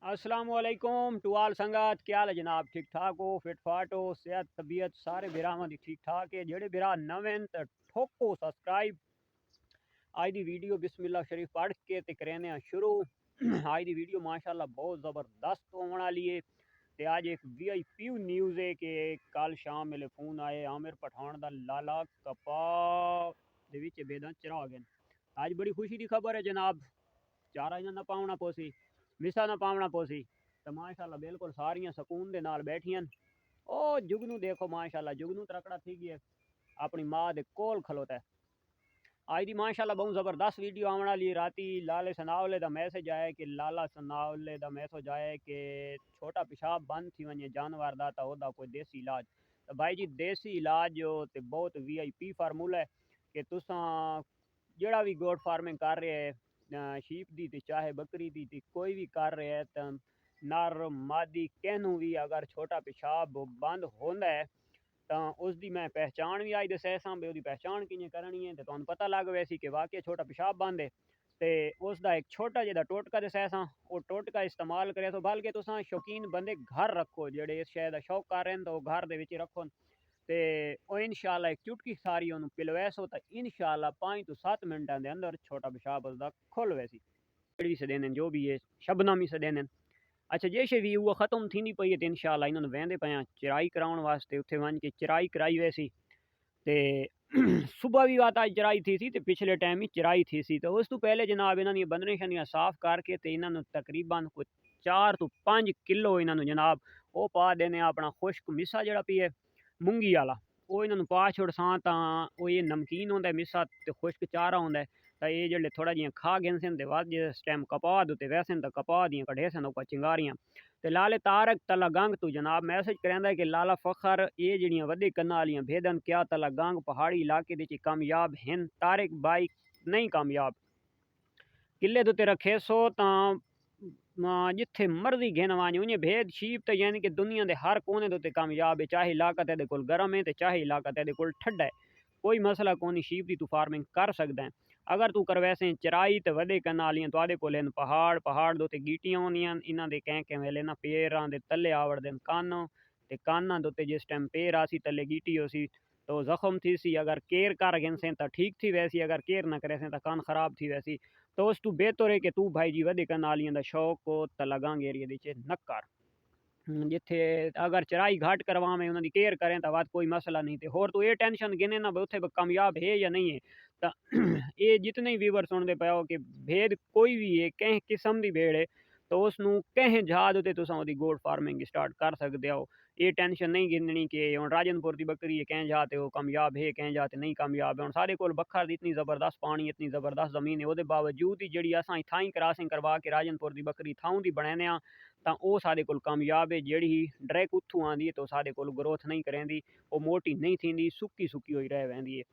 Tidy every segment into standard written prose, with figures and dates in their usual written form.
अस्सलामुअलैकुम टू आल संगत, क्या हाल है जनाब? ठीक ठाक हो, फिट फाट हो, सेहत तबीयत सारे बिरावां दी ठीक ठाक है। जेड़े बिरा नवें ते ठोको सब्सक्राइब। आज दी वीडियो बिस्मिल्लाह शरीफ पढ़ के ते करने शुरू। आज दी वीडियो माशाल्लाह बहुत ज़बरदस्त होने वाली है। ते आज एक VIP न्यूज़ है कि कल शाम मेरे फोन आए आमिर पठान दा लाला कपा दे विच बेदां चरा गए। आज बड़ी खुशी की खबर है जनाब। चारा इन्हां ना पावना पोसी, मिसा ना पावना पोसी, तो माशाल्लाह बिल्कुल सारियां सकून दे नाल बैठियां। ओ जुगनू देखो माशाल्लाह, जुगनू तड़कड़ा थी गया अपनी माँ दे कोल खलोता है। आज दी माशाल्लाह बहुत ज़बरदस्त वीडियो आने वाली। राती लाले सनावले दा मैसेज आया कि लाला सनावले दा मैसेज आया कि छोटा पेशाब बंद थी वने जानवर दा, तो ओदा कोई देसी इलाज। तो भाई जी देसी इलाज जो ते बहुत VIP फार्मूला है कि तुसां जेड़ा भी गोट फार्मिंग कर रहे है, शीप दी ते चाहे बकरी दी ते कोई भी कर रहे है, तो नर मादी कहनू भी अगर छोटा पेशाब बंद होंदा है तो उसकी मैं पहचान भी अज दसां भी उसकी पहचान कि'यां करनी है। तो तुहानू पता लग वैसी कि वाकई छोटा पेशाब बंद है। तो उसका एक छोटा जिहा टोटका दसां, वो टोटका इस्तेमाल करे तो बल्कि तुसां शौकीन बंदे घर रखो जेड़े इस शय दा शौक कर रहे हैं, तो घर दे विच रखो। तो इंशाल्लाह एक चुटकी सारी उन्होंने पिलवैसो तो इंशाल्लाह 5 तो 7 मिनटां दे अंदर छोटा पेशाब उसका खुल वैसी। भी सदेन जो भी है शबनम ही सदेन। अच्छा जैसे भी वो ख़त्म थी पई है तो इंशाल्लाह इन्होंने वेंदे पे चराई कराउण वास्ते उत्थे वन के चराई कराई वैसी। ते सुबह भी बात आज चराई थी सी, तो पिछले टाइम ही चराई थी सी। तो उस तो पहले जनाब इन्होंने बंदने शनियां साफ करके तो इन्होंने तकरीबन कोई 4 तो 5 किलो इन्होंने जनाब वो पा देने अपना खुश्क मिसा जड़ा पी है मूंगी वाला, वो इन्होंने पा छुड़सां तां वो ये नमकीन होंदा है मिसा ते खुश्क चारा होंदा है। तो ये जेल्ले थोड़ा जियां खा गए सन ते बाद जिस टाइम कपा दो ते वैसे तो कपा दियां कढ़े सन उपर चिंगारियां। ते लाले तारक तला गंग तू जनाब मैसेज करेंदा है कि लाला फखर ये जड़ियां वड्डे कन्ना वालियां भेदन क्या तला गंग पहाड़ी इलाके दे च कामयाब हैं? तारिक बाई नहीं कामयाब। किले तो रखे सो तां जिथे मर्जी घेन वञ उन्हें भेद शीप तो यानी कि दुनिया के हर कोने ते कामयाब है, चाहे इलाका तेरे कोल गर्म है तो चाहे इलाका तेरे कोल ठंडा है। कोई मसला कोनी, शीप की तू फार्मिंग कर सकदा है। अगर तू कर वैसे चराई तो वड्डे कन्ना वालियां तुआदे कोल पहाड़ पहाड़ दो गीटियां होंदियां इन्हां दे कैं वेले ना पेरां दे तले आवड़दे कन्न ते कान्ना दे जिस टाइम पेर आसी तले गीटी होसी तो जख्म थी सी। अगर केयर कर गए से तो ठीक थी वैसी, अगर केयर ना करे से तो कान खराब थी वैसी। तो उस तू बेहतर है कि तू भाई जी वड्डे कन्ना वालियां दा शौक हो तला गंग एरिया दे न कर। जिथे अगर चराई घाट करवावें उन्होंने केयर करें तो बात कोई मसला नहीं। तो होर तू ये टेंशन गिने ना उत्थे कामयाब है या नहीं है। तो ये जितने भी व्यूवर सुनते पे हो कि भेद कोई भी है कह किस्म की भेड़ है तो उसनू कह जहाज उत्ते तुसां ओदी गोट फार्मिंग स्टार्ट कर सकते हो। ये टेंशन नहीं गिननी कि हुण राजनपुर की बकरी है कह जाते वो कामयाब है कह जाते नहीं कामयाब है। हुण साढ़े कोल बखर इतनी ज़बरदस्त पानी इतनी ज़बरदस्त ज़मीन है वो बावजूद ही जी असां इत्थां क्रॉसिंग करवा के राजनपुर की बकरी इत्थां दी बनाने तो वो साढ़े कोल कामयाब है। जी डायरैक्ट उत्थों आंदी है तो साढ़े कोल ग्रोथ नहीं करेंदी, वो मोटी नहीं थी, सुक्की सुक्की होई रह वेंदी है।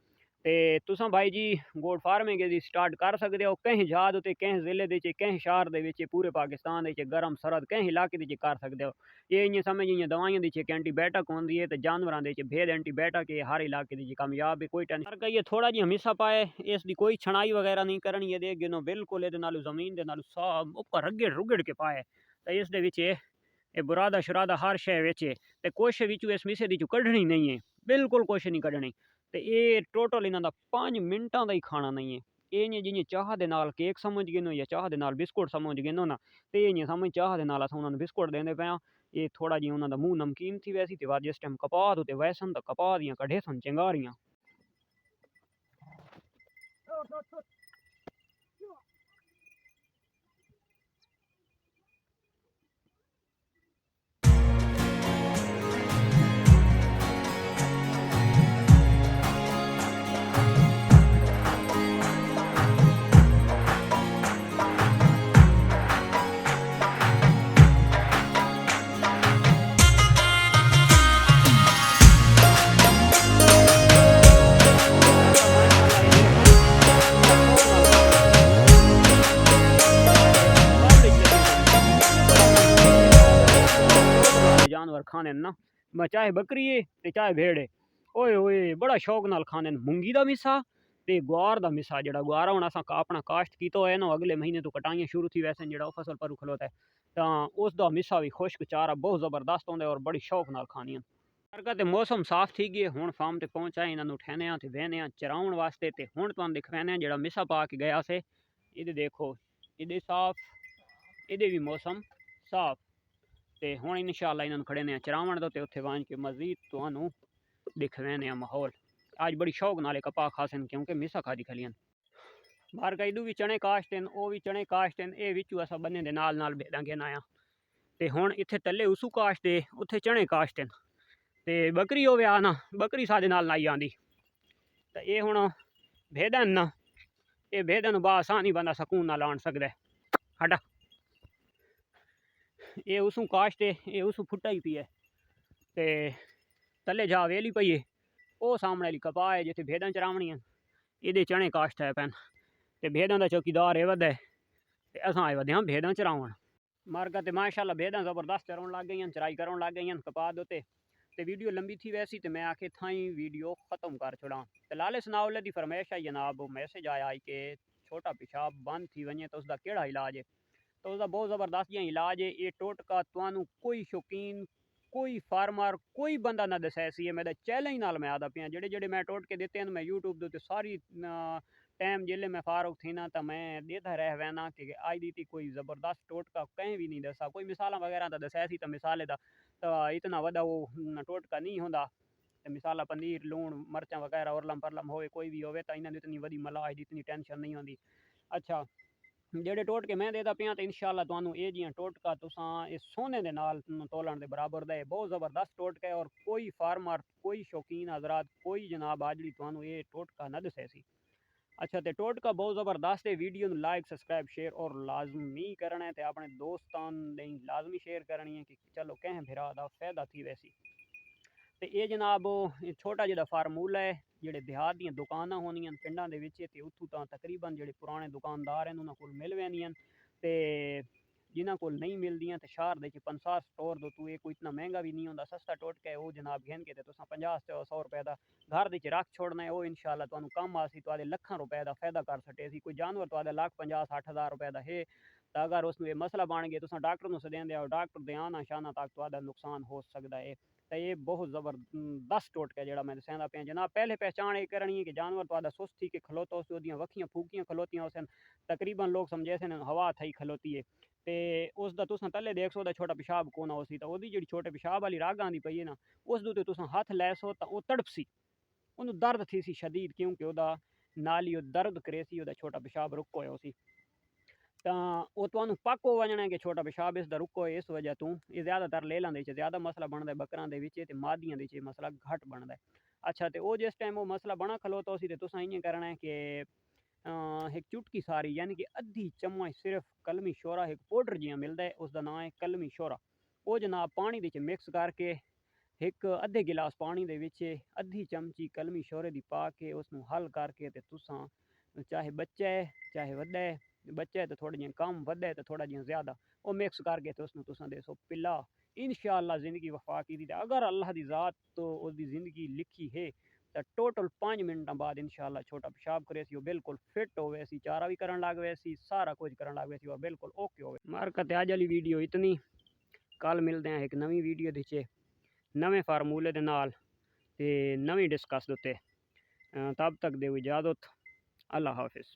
ते तुसां भाई जी गोट फार्मिंग दी स्टार्ट कर सकते हो कहीं जहाज उत्ते कहीं जिले दे कहीं शहर दे विच पूरे पाकिस्तान दे गर्म सरद कहीं इलाके दे कर सकते हो। ये इ'यां समझ इ'यां दवाइयां दी एक एंटीबायोटिक होंदी है तो जानवरां दे भेद एंटीबायोटिक है हर इलाके दी कामयाब है। कोई टेंशन कर थोड़ा जिहा मिसा पाए इसकी कोई छनाई वगैरह नहीं करनी है दे गिनो बिल्कुल ये नालू जमीन दे नालू साफ उपर रगड़ रुगड़ के पाए तो इस दे विच ये बुरादा शुरादा हर शय विच है ते कुछ विचों इस मिसे दी चों कढनी नहीं है, बिल्कुल कुछ नहीं कढनी। तो ये टोटल इन्हों का 5 मिनटा का ही खाना नहीं है। ये इ'यां जि'यां चाह दे नाल केक समझ गिनो या चाह दे नाल बिस्कुट समझ गिनो ना, तो ये इ'यां समझ चाह दे नाल अस उन्होंने बिस्कुट देंदे पे। ये थोड़ा जिहा उन्होंने मूँह नमकीन थी वैसी ते बाद जिस टाइम कपा तो वैसन तो कपा दियां कढे सन चिंगारियां। जानवर खाने ना चाहे बकरी है ते चाहे भेड़ है, ओए ओए बड़ा शौक नाल खाने मूंगी दा मिसा ते गुआर दा मिसा। जड़ा गुआरा हुण असां अपना काश्त कीता है ना अगले महीने तो कटाइयां शुरू थी वैसे जड़ा फसल पर खलोता है ਤਾਂ ਉਸ ਦਾ ਮਿੱਸਾ ਵੀ ਖੁਸ਼ਕ ਚਾਰਾ ਬਹੁਤ ਜ਼ਬਰਦਸਤ ਹੁੰਦਾ ਔਰ ਬੜੀ ਸ਼ੌਕ ਨਾਲ ਖਾਣੀਆਂ। ਅਰਗਾ ਤੇ ਮੌਸਮ ਸਾਫ਼ ਥी गए ਹੁਣ ਫਾਰਮ ਤੇ ਪਹੁੰਚਾ ਇਹਨਾਂ ਨੂੰ ਠਹਿਨੇ ਆ ਤੇ ਬਹਿਨੇ ਆ ਚਰਾਉਣ ਵਾਸਤੇ ਤੇ ਹੁਣ ਤੁਹਾਨੂੰ ਦਿਖਾਣੇ ਆ ਜਿਹੜਾ ਮਿੱਸਾ ਪਾ ਕੇ ਗਿਆ ਸੇ ਇਹਦੇ ਦੇਖੋ ਇਹਦੇ ਸਾਫ਼ ਇਹਦੇ ਵੀ ਮੌਸਮ ਸਾਫ਼ ਤੇ ਹੁਣ ਇਨਸ਼ਾਅੱਲਾ ਇਹਨਾਂ ਨੂੰ ਖੜੇ ਨੇ ਚਰਾਵਣ ਦੋ ਤੇ ਉੱਥੇ ਵਾਂਝ ਕੇ ਮਜ਼ੀਦ ਤੁਹਾਨੂੰ ਦਿਖਾਣੇ ਆ ਮਾਹੌਲ। ਅੱਜ बड़ी शौक नाले कपा खासन क्योंकि मिसा खादी खलियन बाहर कईदू भी चने काश्त हैं वो भी चने काश्त हैं ये विचू असा बन्ने दे नाल भेदा गिन आया ते हुण इत्थे तले उसू काश्त है उत्थे चने काश्त हैं ते बकरी होवे आ ना बकरी साडे नाल नाई आंदी ते ये हुण भेदन ना ये भेदन बा आसानी बंदा सकून नाल आण सकदा है हटा ये उसू काश्त है ये उसू फुट्टा ही पी है ते तले जा वेली पई है ਉਹ ਸਾਹਮਣੇ ਵਾਲੀ ਕਪਾਹ ਹੈ ਜਿੱਥੇ ਭੇਡਾਂ ਚਰਾਵਣੀਆਂ ਇਹਦੇ ਚਣੇ ਕਾਸ਼ਤ ਹੈ ਪੈਨ ਤੇ ਭੇਡਾਂ ਦਾ ਚੌਕੀਦਾਰ ਇਹ ਵਦਾ ਤੇ ਅਸਾਂ ਆਏ ਵਦੇ ਹਾਂ ਭੇਡਾਂ ਚਰਾਵਣ ਮਾਰਗਾ ਤੇ ਮਾਸ਼ਾਅੱਲਾ ਭੇਡਾਂ ਜ਼ਬਰਦਸਤ ਚਰਾਉਣ ਲੱਗ ਗਈਆਂ ਚਰਾਈ ਕਰਨ ਲੱਗ ਗਈਆਂ ਕਪਾਹ ਦੇ ਉੱਤੇ ਤੇ ਵੀਡੀਓ ਲੰਬੀ थी वैसी तो मैं आके था ही वीडियो ख़त्म कर छोड़ा तो लाले सनाउल्ले की फरमाइश आई जनाब मैसेज आया कि छोटा पेशाब बंद थी वने तो उसका केड़ा इलाज है तो उसका बहुत ज़बरदस्त जिहा इलाज है ये टोटका तुहानू कोई शौकीन कोई फार्मर कोई बंदा ना दस्या सी मैं चैलेंज नाल मैं आदा पिया जेड़े जेड़े मैं टोटके दिते हैं मैं यूट्यूब के सारी टाइम जिले मैं फारूक थी ना तो मैं देता रह वैना कि अज दी कोई ज़बरदस्त टोटका कहीं भी नहीं दसा कोई मिसाल वगैरह का दस्या सी तो मिसाले दा तो इतना वड्डा वो टोटका नहीं होंदा मिसाला पनीर लूण मरचा वगैरह उरलम परलम होए कोई भी होवे तो इन्हां दी इतनी वड्डी मलाई दी इतनी टेंशन नहीं होंदी। अच्छा जेड़े टोटके मैं देता पिया तो इंशाअल्लाह तुहानू ये जियां टोटका तुसां इस सोने दे नाल तोलन दे बराबर दा बहुत ज़बरदस्त टोटका है और कोई फार्मर कोई शौकीन हजरात कोई जनाब आजड़ी तुहानू ये टोटका न दसे सी। अच्छा तो टोटका बहुत ज़बरदस्त है वीडियो नू लाइक सब्सक्राइब शेयर और लाजमी करना है तो अपने दोस्तान लाजमी शेयर करनी है कि चलो कह भिरा दा फायदा थी वैसी तो ये जनाब छोटा जिहा फार्मूला है ਜਿਹੜੇ देहात ਦੀਆਂ ਦੁਕਾਨਾਂ ਹੋਣੀਆਂ ਪਿੰਡਾਂ ਦੇ ਵਿੱਚ ਤੇ ਉੱਥੋਂ ਤਾਂ ਤਕਰੀਬਨ ਜਿਹੜੇ ਪੁਰਾਣੇ ਦੁਕਾਨਦਾਰ ਹਨ ਉਹਨਾਂ ਕੋਲ ਮਿਲ ਵੈਂਦੀਆਂ ਤੇ ਜਿਨ੍ਹਾਂ ਕੋਲ ਨਹੀਂ ਮਿਲਦੀਆਂ ਤੇ ਸ਼ਹਿਰ ਦੇ ਵਿੱਚ ਪੰਸਾਰ ਸਟੋਰ ਦੋ ਤੂੰ ਇਹ ਕੋਈ ਇਤਨਾ ਮਹਿੰਗਾ ਵੀ ਨਹੀਂ ਹੁੰਦਾ ਸਸਤਾ ਟੋਟਕਾ ਹੈ ਉਹ ਜਨਾਬ ਘਿਨ ਕੇ ਤੇ ਤੁਸੀਂ 50-100 ਰੁਪਏ ਦਾ ਘਰ ਦੇ ਵਿੱਚ ਰੱਖ ਛੋੜਨਾ ਹੈ ਉਹ ਇਨਸ਼ਾਅੱਲਾ ਤੁਹਾਨੂੰ ਕੰਮ ਆਸੀ ਤੁਹਾਡੇ ਲੱਖਾਂ ਰੁਪਏ ਦਾ ਫਾਇਦਾ ਕਰ ਸਕੇ ਸੀ ਕੋਈ ਜਾਨਵਰ ਤੁਹਾਡਾ ਲੱਖ 50-60 ਹਜ਼ਾਰ ਰੁਪਏ ਦਾ ਹੈ ਤਾਂ ਅਗਰ ਉਸ ਨੂੰ ਇਹ ਮਸਲਾ ਬਣ ਗਿਆ ਤੁਸੀਂ ਡਾਕਟਰ ਨੂੰ ਸਦੇਂਦੇ ਹੋ ਡਾਕਟਰ ਦੇ ਆਣਾ ਸ਼ਾਨਾ ਤੱਕ ਤੁਹਾਡਾ ਨੁਕਸਾਨ ਹੋ ਸਕਦਾ ਹੈ। तो ये बहुत ज़बरदस्त टोटका है जो मैं दसांदा पिया जनाब पहले पहचान ये करनी है कि जानवर तो सुस्त थी कि खलोता उस वखियां फूकियां खलोतियां उस तकरीबन लोग समझे से हवा थी खलोती है तो उसका तुस तले देख सो छोटा पेशाब कौन उसी तो वो जी छोटे पेशाब वाली रग आती पई है ना उस दे तुस हथ लै सो तो वह तड़पसी उन्होंने दर्द थी सी शदीद क्योंकि वह नाली दर्द करे सी छोटा पेशाब रुक होया उसी ਤਾਂ ਉਹ ਤੁਹਾਨੂੰ ਪੱਕ ਹੋ ਵਜਣਾ ਕਿ ਛੋਟਾ ਪਿਸ਼ਾਬ ਇਸ ਦਾ ਰੁਕੋ ਇਸ ਵਜ੍ਹਾ ਤੋਂ ਇਹ ਜ਼ਿਆਦਾਤਰ ਲੈ ਲੈਂਦੇ ਚ ਜ਼ਿਆਦਾ ਮਸਲਾ ਬਣਦਾ ਬੱਕਰਾਂ ਦੇ ਵਿੱਚ ਤੇ ਮਾਦੀਆਂ ਦੇ ਵਿੱਚ ਮਸਲਾ ਘੱਟ ਬਣਦਾ। ਅੱਛਾ ਤੇ ਉਹ ਜਿਸ ਟਾਈਮ ਉਹ ਮਸਲਾ ਬਣਾ ਖਲੋਤਾ ਸੀ ਤੇ ਤੁਸੀਂ ਇੰਜ ਕਰਨਾ ਹੈ ਕਿ एक चुटकी सारी यानी कि अद्धी चम्मच सिर्फ कलमी शोरा एक पाउडर जिहा मिलता है उसका नाम है कलमी शोरा वो जनाब पानी दे मिक्स करके एक अद्धे गिलास पानी दे विच अद्धी चमची कलमी शोरे दी पा के उसनू हल करके ते तुसां चाहे बच्चा है चाहे वड्डा है बच्चा है तो थोड़ा जिहा कम वड्डा है तो थोड़ा जिहा ज़्यादा वो मिक्स करके तो उसनू तुसां दे सो पिला इंशाअल्लाह ज़िंदगी वफा की दी अगर अल्लाह दी ज़ात तो उसकी ज़िंदगी लिखी है तो टोटल 5 मिनट बाद इंशाअल्लाह छोटा पेशाब करे सी बिल्कुल फिट हो वैसी चारा भी करन लग वैसी सारा कुछ करन लग वैसी और बिल्कुल ओके हो मार्का अज वाली वीडियो इतनी कल मिलते हैं एक नवी वीडियो दिचे नवे फार्मूले दे नाल ते नवी डिस्कस उत्ते तब तक दे इजाज़त अल्लाह हाफिज़।